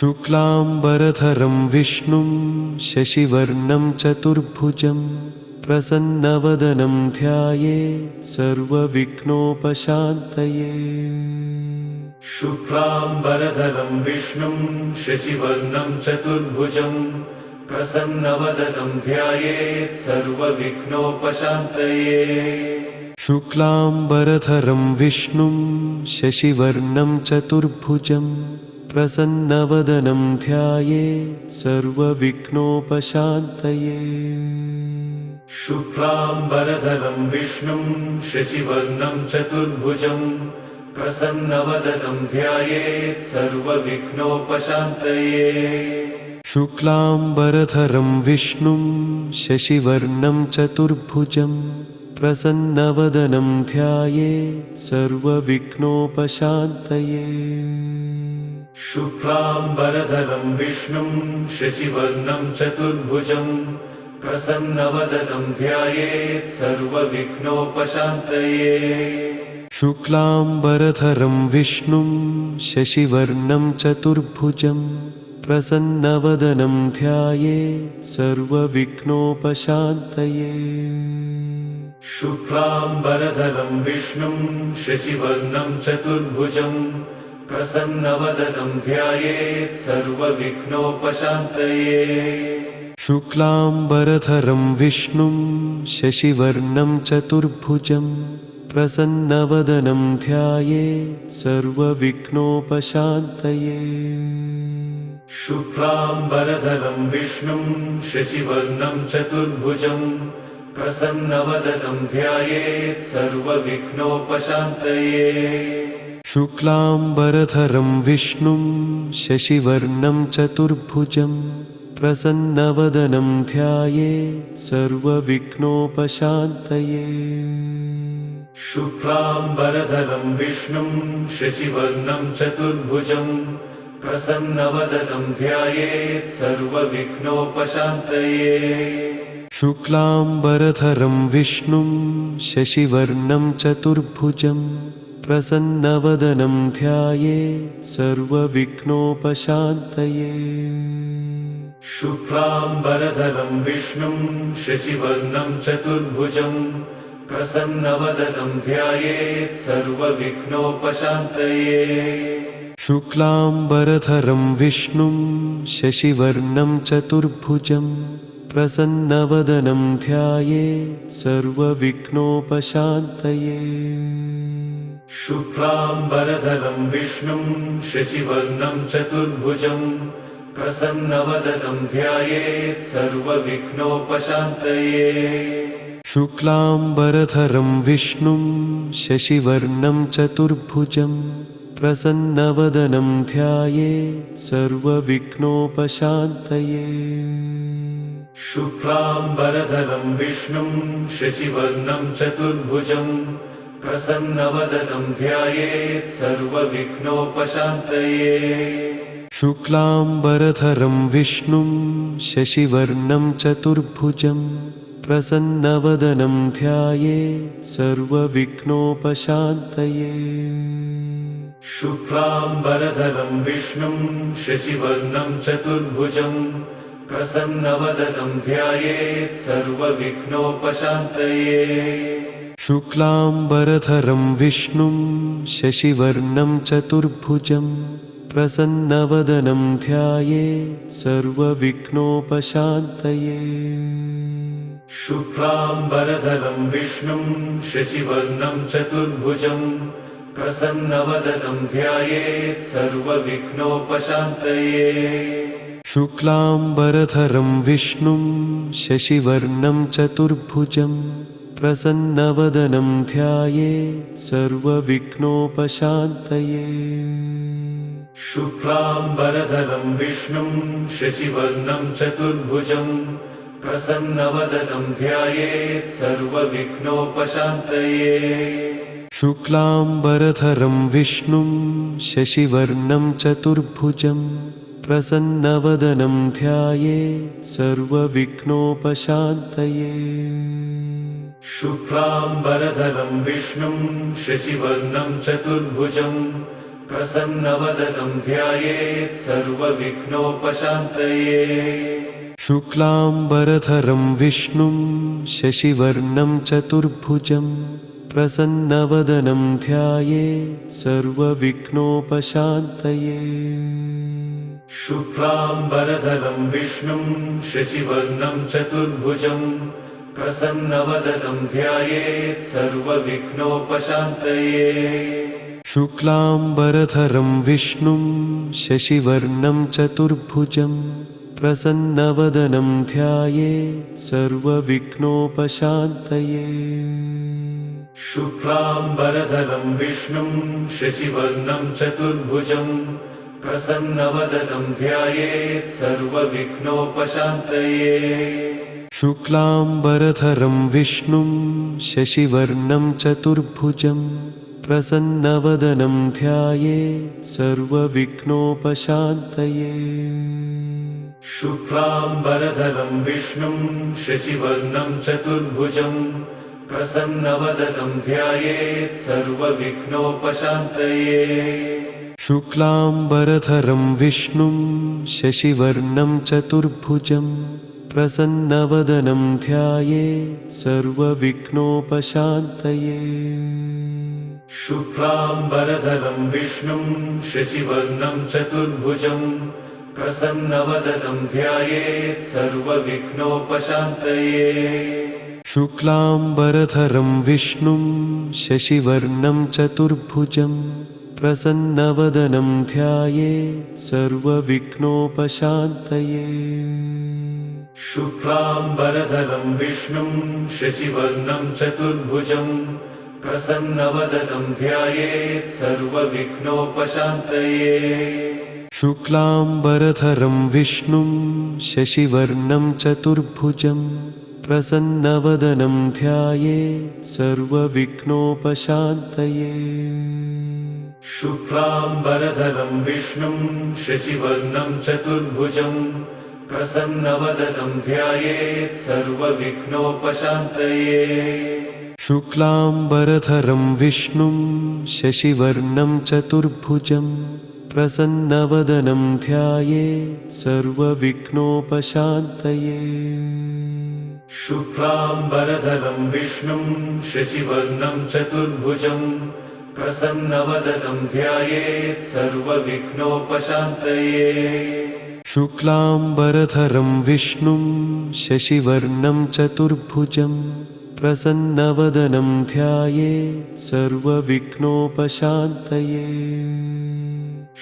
शुक्लांबरधरं विष्णुं शशिवर्णं चतुर्भुजं प्रसन्नवदनं ध्यायेत् सर्वविघ्नोपशान्तये। शुक्लांबरधरं विष्णुं शशिवर्णं चतुर्भुजं प्रसन्नवदनं ध्यायेत् सर्वविघ्नोपशान्तये। शुक्लांबरधरं विष्णुं शशिवर्णं चतुर्भुजं प्रसन्नवदनं ध्यायेत् सर्वविघ्नोपशान्तये। शुक्लांबरधरं विष्णुं शशिवर्णं चतुर्भुजं प्रसन्नवदनं ध्यायेत् सर्वविघ्नोपशान्तये। शुक्लांबरधरं विष्णुं शशिवर्णं चतुर्भुजं प्रसन्नवदनं ध्यायेत् सर्वविघ्नोपशान्तये। शुक्लांबरधरं विष्णुं शशिवर्णं चतुर्भुजं प्रसन्नवदनं ध्यायेत् सर्वविघ्नोपशान्तये। शुक्लांबरधरं विष्णुं शशिवर्णं चतुर्भुजं प्रसन्नवदनं ध्यायेत् सर्वविघ्नोपशान्तये। शुक्लांबरधरं विष्णुं शशिवर्णं चतुर्भुजं प्रसन्नवदनं ध्यायेत् सर्वविघ्नोपशान्तये। शुक्लांबरधरं विष्णुं शशिवर्णं चतुर्भुजं प्रसन्नवदनं ध्यायेत् सर्वविघ्नोपशान्तये। शुक्लांबरधरं विष्णुं शशिवर्णं चतुर्भुजं प्रसन्नवदनं ध्यायेत् सर्वविघ्नोपशान्तये। शुक्लांबरधरं विष्णुं शशिवर्णं चतुर्भुजं प्रसन्नवदनं ध्यायेत् सर्वविघ्नोपशान्तये। शुक्लांबरधरं विष्णुं शशिवर्णं चतुर्भुजं प्रसन्नवदनं ध्यायेत् सर्वविघ्नोपशान्तये। शुक्लांबरधरं विष्णुं शशिवर्णं चतुर्भुजं प्रसन्नवदनं ध्यायेत् सर्वविघ्नोपशान्तये। शुक्लांबरधरं विष्णुं शशिवर्णं चतुर्भुजं प्रसन्नवदनं ध्यायेत् सर्वविघ्नोपशान्तये। शुक्लांबरधरं विष्णुं शशिवर्णं चतुर्भुजं प्रसन्नवदनं ध्यायेत् सर्वविघ्नोपशान्तये। शुक्लांबरधरं विष्णुं शशिवर्णं चतुर्भुजं प्रसन्नवदनं ध्यायेत् सर्वविघ्नोपशान्तये। शुक्लांबरधरं विष्णुं शशिवर्णं चतुर्भुजं प्रसन्नवदनं ध्यायेत् सर्वविघ्नोपशान्तये। शुक्लांबरधरं विष्णुं शशिवर्णं चतुर्भुजं प्रसन्नवदनं ध्यायेत् सर्वविघ्नोपशान्तये। शुक्लांबरधरं विष्णुं शशिवर्णं चतुर्भुजं प्रसन्नवदनं ध्यायेत् सर्वविघ्नोपशान्तये। शुक्लांबरधरं विष्णुं शशिवर्णं चतुर्भुजं प्रसन्नवदनं ध्यायेत् सर्वविघ्नोपशान्तये। शुक्लांबरधरं विष्णुं शशिवर्णं चतुर्भुजं प्रसन्नवदनं ध्यायेत् सर्वविघ्नोपशान्तये। शुक्लांबरधरं विष्णुं शशिवर्णं चतुर्भुजं प्रसन्नवदनं ध्यायेत् सर्वविघ्नोपशान्तये। शुक्लांबरधरं विष्णुं शशिवर्णं चतुर्भुजं प्रसन्नवदनं ध्यायेत् सर्वविघ्नोपशान्तये। शुक्लांबरधरं विष्णुं शशिवर्णं चतुर्भुजं प्रसन्नवदनं ध्यायेत् सर्वविघ्नोपशान्तये। शुक्लांबरधरं विष्णुं शशिवर्णं चतुर्भुजं प्रसन्नवदनं ध्यायेत् सर्वविघ्नोपशान्तये। शुक्लांबरधरं विष्णुं शशिवर्णं चतुर्भुजं प्रसन्नवदनं ध्यायेत् सर्वविघ्नोपशान्तये। शुक्लाम्बरधरं विष्णुं शशिवर्णं चतुर्भुजं प्रसन्नवदनं ध्यायेत् सर्वविघ्नोपशान्तये। शुक्लाम्बरधरं विष्णुं शशिवर्णं चतुर्भुजं प्रसन्नवदनं ध्यायेत् सर्वविघ्नोपशान्तये। शुक्लाम्बरधरं विष्णुं शशिवर्णं चतुर्भुजं प्रसन्नवदनं ध्यायेत् सर्वविघ्नोपशान्तये। शुक्लाम्बरधरं विष्णुं शशिवर्णं चतुर्भुजं प्रसन्नवदनं ध्यायेत् सर्वविघ्नोपशान्तये। शुक्लाम्बरधरं विष्णुं शशिवर्णं चतुर्भुजं प्रसन्नवदनं ध्यायेत् सर्वविघ्नोपशान्तये। शुक्लाम्बरधरं विष्णुं शशिवर्णं चतुर्भुजं प्रसन्नवदनं ध्यायेत् सर्वविघ्नोपशान्तये। शुक्लाम्बरधरं विष्णुं शशिवर्णं चतुर्भुजं प्रसन्नवदनं ध्यायेत् सर्वविघ्नोपशान्तये। शुक्लाम्बरधरं विष्णुं शशिवर्णं चतुर्भुजं प्रसन्नवदनं ध्यायेत् सर्वविघ्नोपशान्तये। शुक्लाम्बरधरं विष्णुं शशिवर्णं चतुर्भुजं प्रसन्नवदनं ध्यायेत् सर्वविघ्नोपशान्तये। शुक्लाम्बरधरं विष्णुं शशिवर्णं चतुर्भुजं प्रसन्नवदनं ध्यायेत् सर्वविघ्नोपशान्तये। शुक्लाम्बरधरं विष्णुं शशिवर्णं चतुर्भुजं प्रसन्नवदनं ध्यायेत् सर्वविघ्नोपशान्तये। शुक्लाम्बरधरं विष्णुं शशिवर्णं चतुर्भुजं प्रसन्नवदनं ध्यायेत् सर्वविघ्नोपशान्तये। शुक्लाम्बरधरं विष्णुं शशिवर्णं चतुर्भुजं प्रसन्नवदनं ध्यायेत् सर्वविघ्नोपशान्तये। शुक्लाम्बरधरं विष्णुं शशिवर्णं चतुर्भुजं प्रसन्नवदनं ध्यायेत् सर्वविघ्नोपशान्तये। शुक्लाम्बरधरं विष्णुं शशिवर्णं चतुर्भुजं प्रसन्नवदनं ध्यायेत् सर्वविघ्नोपशान्तये।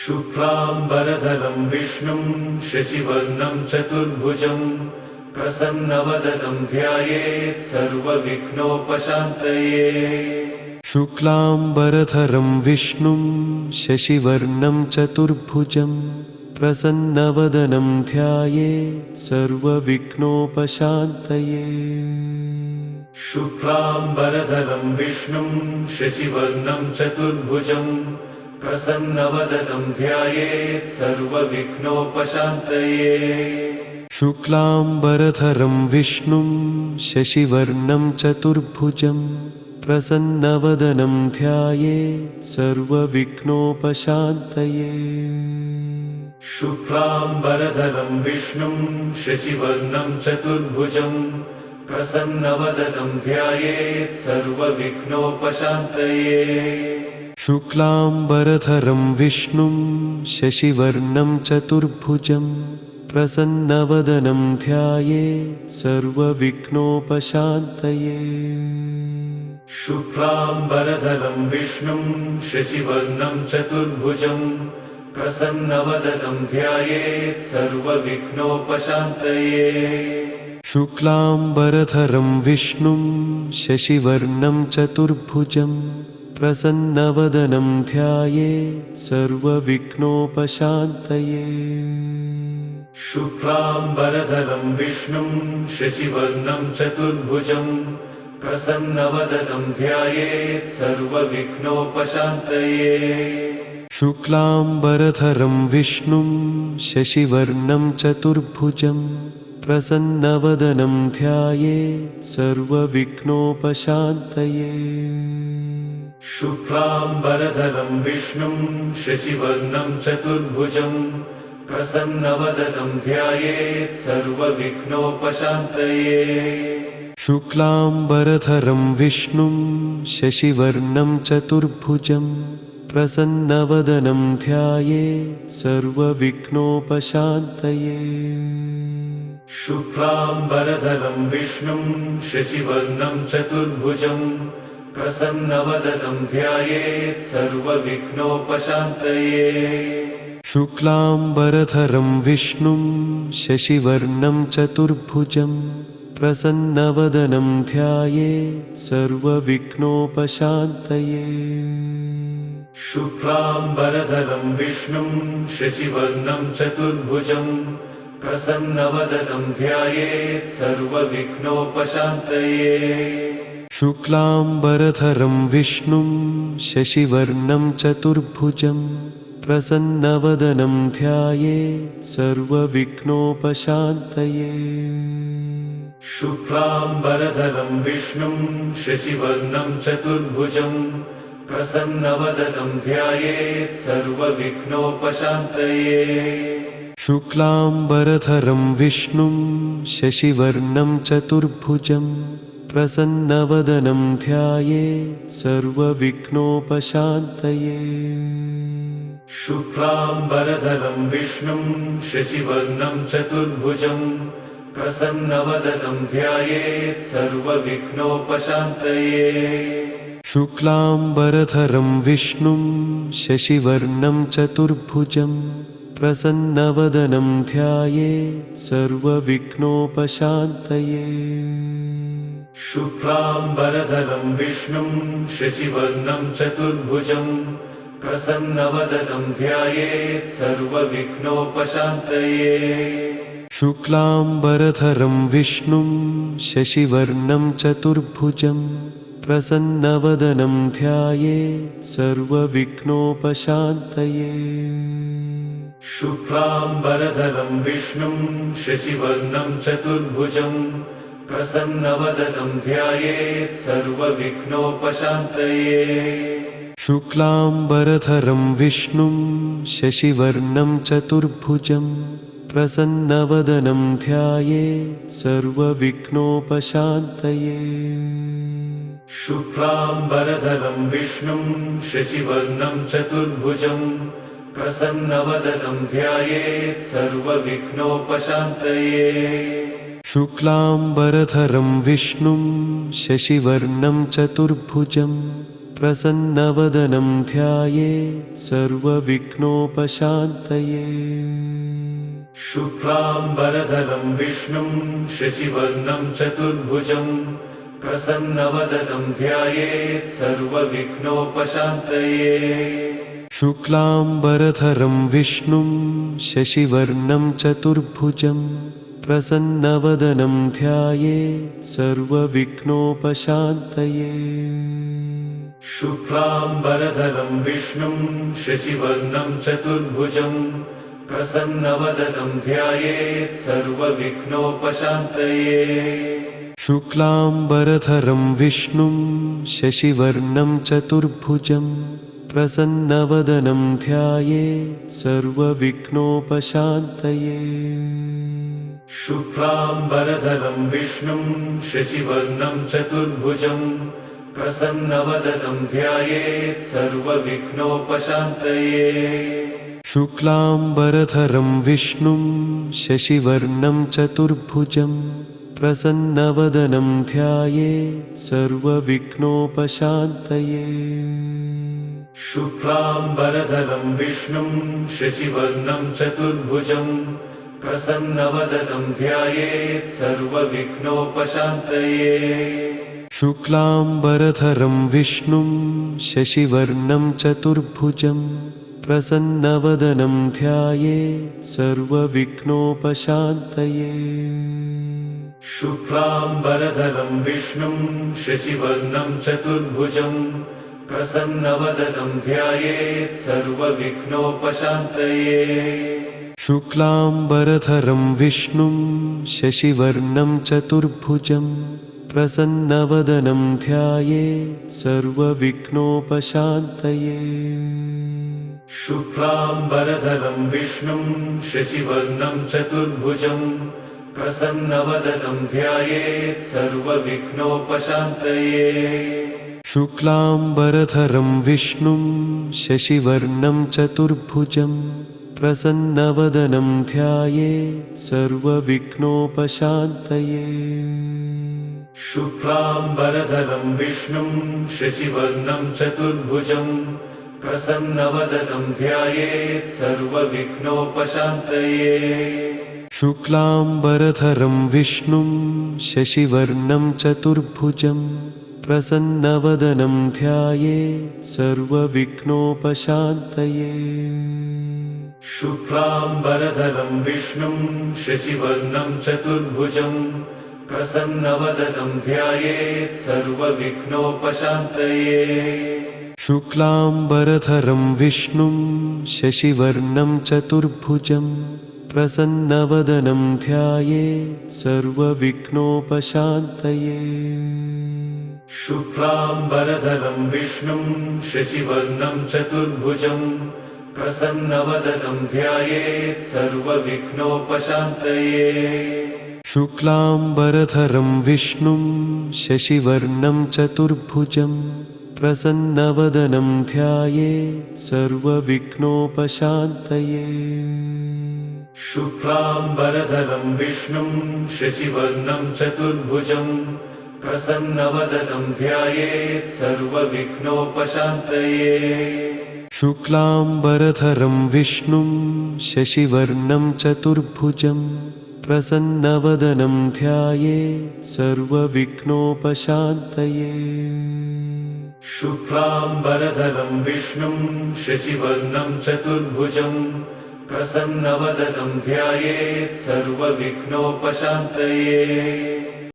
शुक्लाम्बरधरं विष्णुं शशिवर्णं चतुर्भुजं प्रसन्नवदनं ध्यायेत् सर्वविघ्नोपशान्तये। शुक्लाम्बरधरं विष्णुं शशिवर्णं चतुर्भुजं प्रसन्नवदनं ध्यायेत् सर्वविघ्नोपशान्तये। शुक्लाम्बरधरं विष्णुं शशिवर्णं चतुर्भुजं प्रसन्नवदनं ध्यायेत् सर्वविघ्नोपशान्तये। शुक्लाम्बरधरं विष्णुं शशिवर्णं चतुर्भुजं प्रसन्नवदनं ध्यायेत् सर्वविघ्नोपशान्तये। शुक्लाम्बरधरं विष्णुं शशिवर्णं चतुर्भुजं प्रसन्नवदनं ध्यायेत् सर्वविघ्नोपशान्तये। शुक्लाम्बरधरं विष्णुं शशिवर्णं चतुर्भुजं प्रसन्नवदनं ध्यायेत् सर्वविघ्नोपशान्तये। शुक्लाम्बरधरं विष्णुं शशिवर्णं चतुर्भुजं प्रसन्नवदनं ध्यायेत् सर्वविघ्नोपशान्तये। शुक्लाम्बरधरं विष्णुं शशिवर्णं चतुर्भुजं प्रसन्नवदनं ध्यायेत् सर्वविघ्नोपशान्तये। शुक्लाम्बरधरं विष्णुं शशिवर्णं चतुर्भुजं प्रसन्नवदनं ध्यायेत् सर्वविघ्नोपशान्तये। शुक्लाम्बरधरं विष्णुं शशिवर्णं चतुर्भुजं प्रसन्नवदनं ध्यायेत् सर्वविघ्नोपशान्तये। शुक्लाम्बरधरं विष्णुं शशिवर्णं चतुर्भुजं प्रसन्नवदनं ध्यायेत् सर्वविघ्नोपशान्तये। शुक्लाम्बरधरं विष्णुं शशिवर्णं चतुर्भुजं प्रसन्नवदनं ध्यायेत् सर्वविघ्नोपशान्तये। शुक्लाम्बरधरं विष्णुं शशिवर्णं चतुर्भुजं प्रसन्नवदनं ध्यायेत् सर्वविघ्नोपशान्तये। शुक्लाम्बरधरं विष्णुं शशिवर्णं चतुर्भुजं प्रसन्नवदनं ध्यायेत् सर्वविघ्नोपशान्तये। शुक्लाम्बरधरं विष्णुं शशिवर्णं चतुर्भुजं प्रसन्नवदनं ध्यायेत् सर्वविघ्नोपशान्तये। शुक्लाम्बरधरं विष्णुं शशिवर्णं चतुर्भुजं प्रसन्नवदनं ध्यायेत् सर्वविघ्नोपशान्तये। शुक्लाम्बरधरं विष्णुं शशिवर्णं चतुर्भुजं प्रसन्नवदनं ध्यायेत् सर्वविघ्नोपशान्तये। शुक्लाम्बरधरं विष्णुं शशिवर्णं चतुर्भुजं प्रसन्नवदनं ध्यायेत् सर्वविघ्नोपशान्तये। शुक्लाम्बरधरं विष्णुं शशिवर्णं चतुर्भुजं प्रसन्नवदनं ध्यायेत् सर्वविघ्नोपशान्तये। शुक्लाम्बरधरं विष्णुं शशिवर्णं चतुर्भुजं प्रसन्नवदनं ध्यायेत् सर्वविघ्नोपशान्तये। शुक्लाम्बरधरं विष्णुं शशिवर्णं चतुर्भुजं प्रसन्नवदनं ध्यायेत् सर्वविघ्नोपशान्तये। शुक्लाम्बरधरं विष्णुं शशिवर्णं चतुर्भुजं प्रसन्नवदनं ध्यायेत् सर्वविघ्नोपशान्तये। शुक्लाम्बरधरं विष्णुं शशिवर्णं चतुर्भुजं प्रसन्नवदनं ध्यायेत् सर्वविघ्नोपशान्तये। शुक्लाम्बरधरं विष्णुं शशिवर्णं चतुर्भुजं प्रसन्नवदनं ध्यायेत् सर्वविघ्नोपशान्तये। शुक्लाम्बरधरं विष्णुं शशिवर्णं चतुर्भुजं प्रसन्नवदनं ध्यायेत् सर्वविघ्नोपशान्तये। शुक्लाम्बरधरं विष्णुं शशिवर्णं चतुर्भुजं प्रसन्नवदनं ध्यायेत् सर्वविघ्नोपशान्तये। शुक्लाम्बरधरं विष्णुं शशिवर्णं चतुर्भुजं प्रसन्नवदनं ध्यायेत् सर्वविघ्नोपशान्तये। शुक्लाम्बरधरं विष्णुं शशिवर्णं चतुर्भुजं प्रसन्नवदनं ध्यायेत् सर्वविघ्नोपशान्तये। शुक्लाम्बरधरं विष्णुं शशिवर्णं चतुर्भुजं प्रसन्नवदनं ध्यायेत् सर्वविघ्नोपशान्तये। शुक्लाम्बरधरं विष्णुं शशिवर्णं चतुर्भुजं प्रसन्नवदनं ध्यायेत् सर्वविघ्नोपशान्तये। शुक्लाम्बरधरं विष्णुं शशिवर्णं चतुर्भुजं प्रसन्नवदनं ध्यायेत् सर्वविघ्नोपशान्तये। शुक्लाम्बरधरं विष्णुं शशिवर्णं चतुर्भुजं प्रसन्नवदनं ध्यायेत् सर्वविघ्नोपशान्तये। शुक्लाम्बरधरं विष्णुं शशिवर्णं चतुर्भुजं प्रसन्नवदनं ध्यायेत् सर्वविघ्नोपशान्तये। शुक्लाम्बरधरं विष्णुं शशिवर्णं चतुर्भुजं प्रसन्नवदनं ध्यायेत् सर्वविघ्नोपशान्तये। शुक्लाम्बरधरं विष्णुं शशिवर्णं चतुर्भुजं प्रसन्नवदनं ध्यायेत् सर्वविघ्नोपशान्तये। शुक्लाम्बरधरं विष्णुं शशिवर्णं चतुर्भुजं प्रसन्नवदनं ध्यायेत् सर्वविघ्नोपशान्तये। शुक्लाम्बरधरं विष्णुं शशिवर्णं चतुर्भुजं प्रसन्नवदनं ध्यायेत् सर्वविघ्नोपशान्तये। शुक्लाम्बरधरं विष्णुं शशिवर्णं चतुर्भुजं प्रसन्नवदनं ध्यायेत् सर्वविघ्नोपशान्तये। शुक्लाम्बरधरं विष्णुं शशिवर्णं चतुर्भुजं प्रसन्नवदनं ध्यायेत् सर्वविघ्नोपशान्तये। शुक्लाम्बरधरं विष्णुं शशिवर्णं चतुर्भुजं प्रसन्नवदनं ध्यायेत् सर्वविघ्नोपशान्तये। शुक्लाम्बरधरं विष्णुं शशिवर्णं चतुर्भुजं प्रसन्नवदनं ध्यायेत् सर्वविघ्नोपशान्तये। शुक्लाम्बरधरं विष्णुं शशिवर्णं चतुर्भुजं प्रसन्नवदनं ध्यायेत् सर्वविघ्नोपशान्तये। शुक्लाम्बरधरं विष्णुं शशिवर्णं चतुर्भुजं प्रसन्नवदनं ध्यायेत् सर्वविघ्नोपशान्तये। शुक्लाम्बरधरं विष्णुं शशिवर्णं चतुर्भुजं प्रसन्नवदनं ध्यायेत् सर्वविघ्नोपशान्तये। शुक्लाम्बरधरं विष्णुं शशिवर्णं चतुर्भुजं प्रसन्नवदनं ध्यायेत् सर्वविघ्नोपशान्तये। शुक्लाम्बरधरं विष्णुं शशिवर्णं चतुर्भुजं प्रसन्नवदनं ध्यायेत् सर्वविघ्नोपशान्तये। शुक्लाम्बरधरं विष्णुं शशिवर्णं चतुर्भुजं प्रसन्नवदनं ध्यायेत् सर्वविघ्नोपशान्तये।